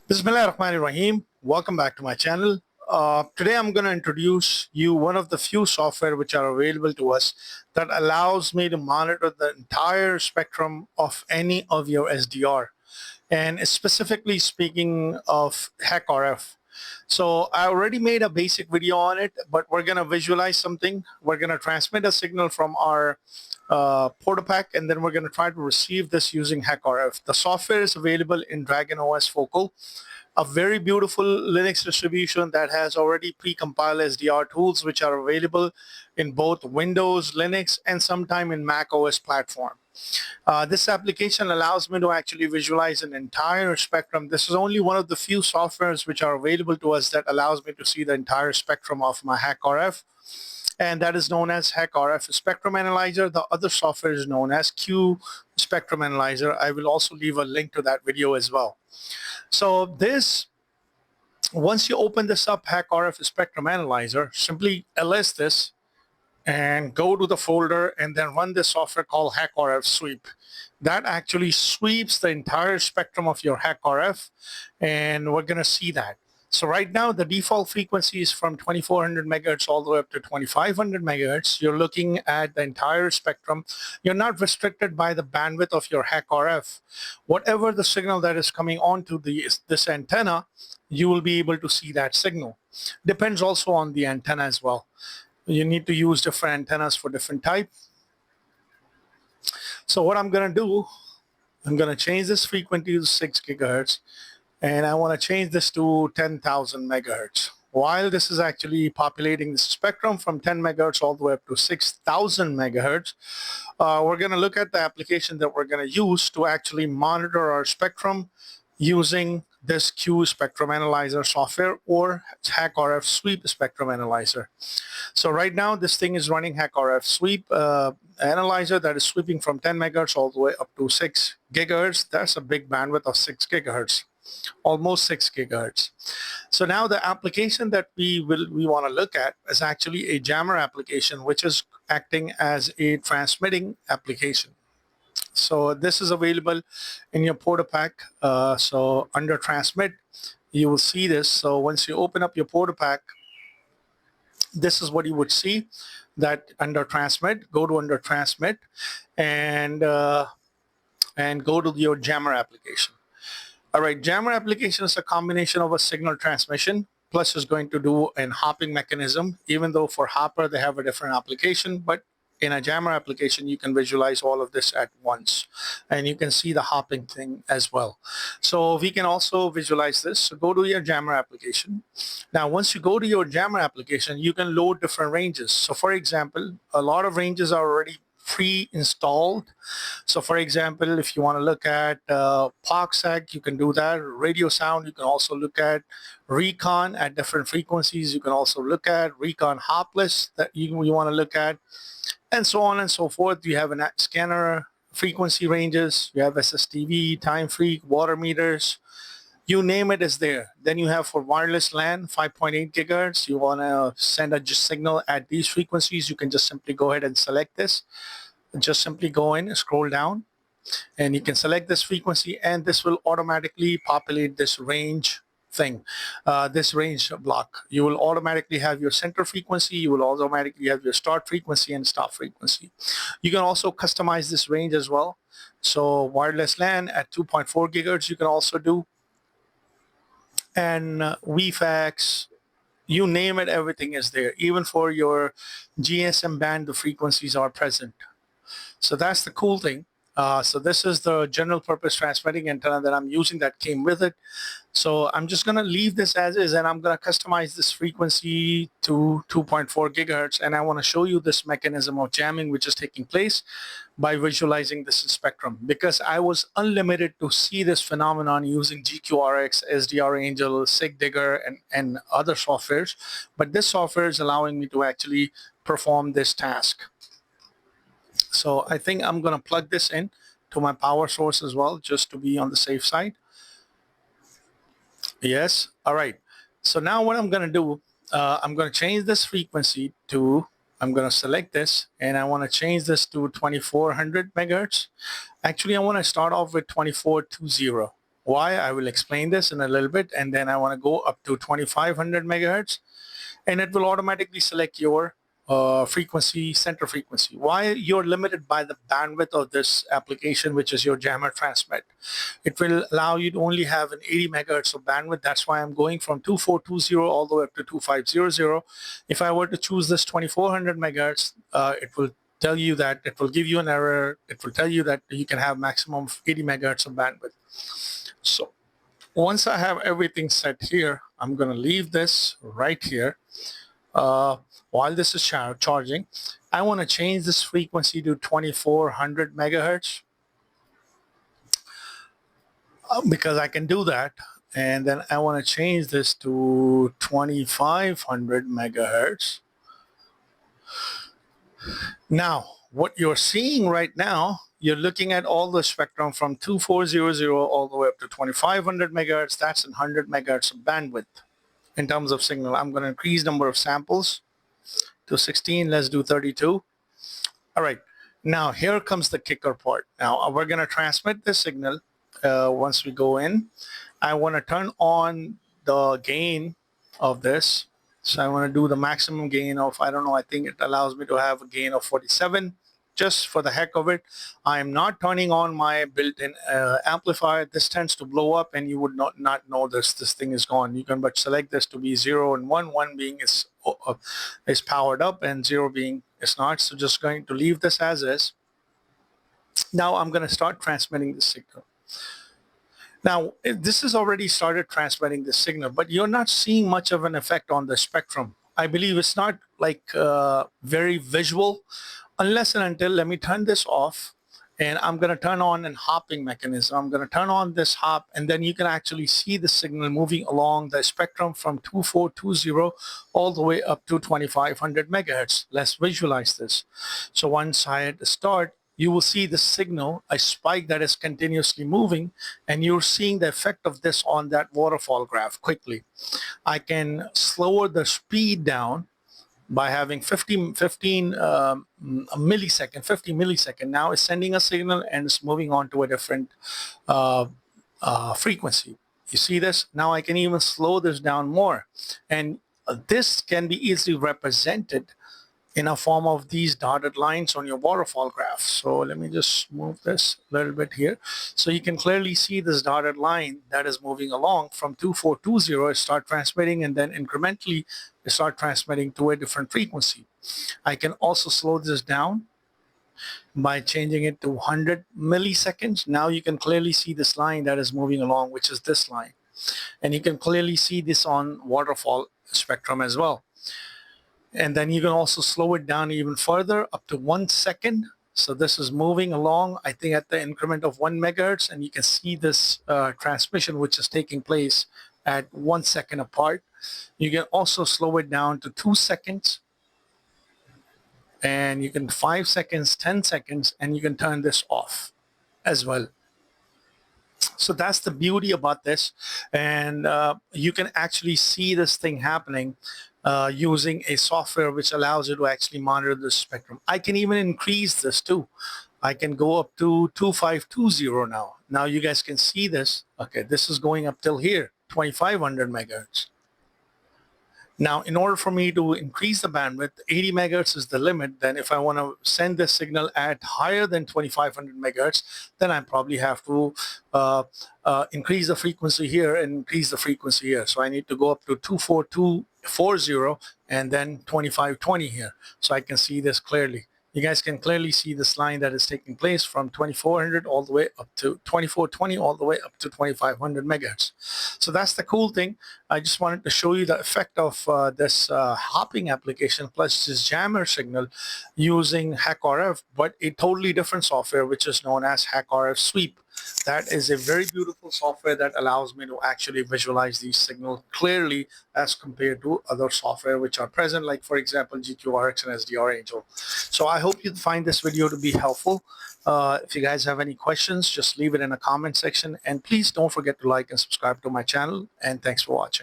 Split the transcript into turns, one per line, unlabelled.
Bismillahirrahmanirrahim. Welcome back to my channel. Today I'm going to introduce you one of the few software which are available to us that allows me to monitor the entire spectrum of any of your SDR, and specifically speaking of HackRF. So I already made a basic video on it, but we're going to visualize something. We're going to transmit a signal from our Portapack, and then we're going to try to receive this using HackRF. The software is available in Dragon OS Focal, a very beautiful Linux distribution that has already pre-compiled SDR tools which are available in both Windows, Linux, and sometime in Mac OS platform. This application allows me to actually visualize an entire spectrum. This is only one of the few softwares which are available to us that allows me to see the entire spectrum of my HackRF, and that is known as HackRF Spectrum Analyzer. The other software is known as Q Spectrum Analyzer. I will also leave a link to that video as well. So once you open this up, HackRF Spectrum Analyzer, simply ls this and go to the folder and then run this software called HackRF Sweep. That actually sweeps the entire spectrum of your HackRF, and we're going to see that. So right now, the default frequency is from 2400 megahertz all the way up to 2500 megahertz. You're looking at the entire spectrum. You're not restricted by the bandwidth of your HackRF. Whatever the signal that is coming onto this antenna, you will be able to see that signal. Depends also on the antenna as well. You need to use different antennas for different type. So what I'm going to do, I'm going to change this frequency to 6 gigahertz. And I want to change this to 10,000 megahertz. While this is actually populating the spectrum from 10 megahertz all the way up to 6,000 megahertz, we're going to look at the application that we're going to use to actually monitor our spectrum using this Q Spectrum Analyzer software or HackRF Sweep Spectrum Analyzer. So right now, this thing is running HackRF Sweep Analyzer that is sweeping from 10 megahertz all the way up to 6 gigahertz. That's a big bandwidth of 6 gigahertz. Almost 6 gigahertz. So now the application that we want to look at is actually a jammer application, which is acting as a transmitting application. So this is available in your Portapack. So under transmit, you will see this. So once you open up your Portapack, this is what you would see. That under transmit, go to under transmit, and go to your jammer application. All right, jammer application is a combination of a signal transmission plus is going to do an hopping mechanism. Even though for hopper they have a different application, but in a jammer application you can visualize all of this at once, and you can see the hopping thing as well. So we can also visualize this. So go to your jammer application. Now once you go to your jammer application, you can load different ranges. So for example, a lot of ranges are already pre-installed. So for example, if you want to look at POXAC, you can do that. Radio sound, you can also look at recon at different frequencies. You can also look at recon hopless that you want to look at, and so on and so forth. You have a scanner frequency ranges. You have SSTV, time freak, water meters. You name it is there. Then you have for wireless LAN, 5.8 gigahertz. You want to send a signal at these frequencies. You can just simply go ahead and select this. Just simply go in, scroll down, and you can select this frequency, and this will automatically populate this range thing, this range block. You will automatically have your center frequency. You will automatically have your start frequency and stop frequency. You can also customize this range as well. So wireless LAN at 2.4 gigahertz you can also do. And VFAX, you name it, everything is there. Even for your GSM band, the frequencies are present. So that's the cool thing. So this is the general purpose transmitting antenna that I'm using that came with it. So I'm just going to leave this as is, and I'm going to customize this frequency to 2.4 gigahertz. And I want to show you this mechanism of jamming which is taking place by visualizing this spectrum, because I was unlimited to see this phenomenon using GQRX, SDR Angel, SigDigger, and other softwares. But this software is allowing me to actually perform this task. So I think I'm going to plug this in to my power source as well, just to be on the safe side. Yes. All right. So now what I'm going to do, I'm going to change this frequency to, I'm going to select this, and I want to change this to 2400 megahertz. Actually, I want to start off with 2420. Why? I will explain this in a little bit, and then I want to go up to 2500 megahertz, and it will automatically select your frequency, center frequency. Why? You're limited by the bandwidth of this application, which is your jammer transmit. It will allow you to only have an 80 megahertz of bandwidth. That's why I'm going from 2420 all the way up to 2500. If I were to choose this 2400 megahertz, it will tell you that it will give you an error. It will tell you that you can have maximum of 80 megahertz of bandwidth. So once I have everything set here, I'm going to leave this right here. While this is charging, I want to change this frequency to 2400 megahertz because I can do that. And then I want to change this to 2500 megahertz. Now, what you're seeing right now, you're looking at all the spectrum from 2400 all the way up to 2500 megahertz. That's 100 megahertz of bandwidth. In terms of signal, I'm going to increase number of samples to 16. Let's do 32. All right. Now, here comes the kicker part. Now, we're going to transmit the signal. Once we go in, I want to turn on the gain of this. So I want to do the maximum gain of, I don't know, I think it allows me to have a gain of 47. Just for the heck of it, I am not turning on my built-in amplifier. This tends to blow up and you would not know this thing is gone. You can but select this to be 0 and 1, 1 being is powered up and 0 being is not. So just going to leave this as is. Now I'm going to start transmitting the signal. Now, this has already started transmitting the signal, but you're not seeing much of an effect on the spectrum. I believe it's not like very visual. Unless and until, let me turn this off, and I'm going to turn on a hopping mechanism. I'm going to turn on this hop, and then you can actually see the signal moving along the spectrum from 2420 all the way up to 2500 megahertz. Let's visualize this. So once I hit the start, you will see the signal, a spike that is continuously moving, and you're seeing the effect of this on that waterfall graph quickly. I can slower the speed down by having 15 millisecond. Now it's sending a signal and it's moving on to a different frequency. You see this? Now I can even slow this down more. And this can be easily represented in a form of these dotted lines on your waterfall graph. So let me just move this a little bit here. So you can clearly see this dotted line that is moving along from 2420, start transmitting, and then incrementally start transmitting to a different frequency. I can also slow this down by changing it to 100 milliseconds. Now you can clearly see this line that is moving along, which is this line. And you can clearly see this on waterfall spectrum as well. And then you can also slow it down even further up to 1 second. So this is moving along, I think at the increment of 1 megahertz, and you can see this transmission which is taking place at 1 second apart. You can also slow it down to 2 seconds, and you can 5 seconds, 10 seconds, and you can turn this off as well. So that's the beauty about this, and you can actually see this thing happening using a software which allows you to actually monitor the spectrum. I can even increase this too. I can go up to 2520 now. Now you guys can see this. Okay, this is going up till here, 2500 megahertz. Now, in order for me to increase the bandwidth, 80 megahertz is the limit. Then if I want to send this signal at higher than 2500 megahertz, then I probably have to increase the frequency here and increase the frequency here. So I need to go up to 24240 and then 2520 here. So I can see this clearly. You guys can clearly see this line that is taking place from 2400 all the way up to 2420 all the way up to 2500 megahertz. So that's the cool thing. I just wanted to show you the effect of this hopping application plus this jammer signal using HackRF, but a totally different software which is known as HackRF Sweep. That is a very beautiful software that allows me to actually visualize these signals clearly as compared to other software which are present, like for example GQRX and SDR Angel. So I hope you find this video to be helpful. If you guys have any questions, just leave it in the comment section, and please don't forget to like and subscribe to my channel, and thanks for watching.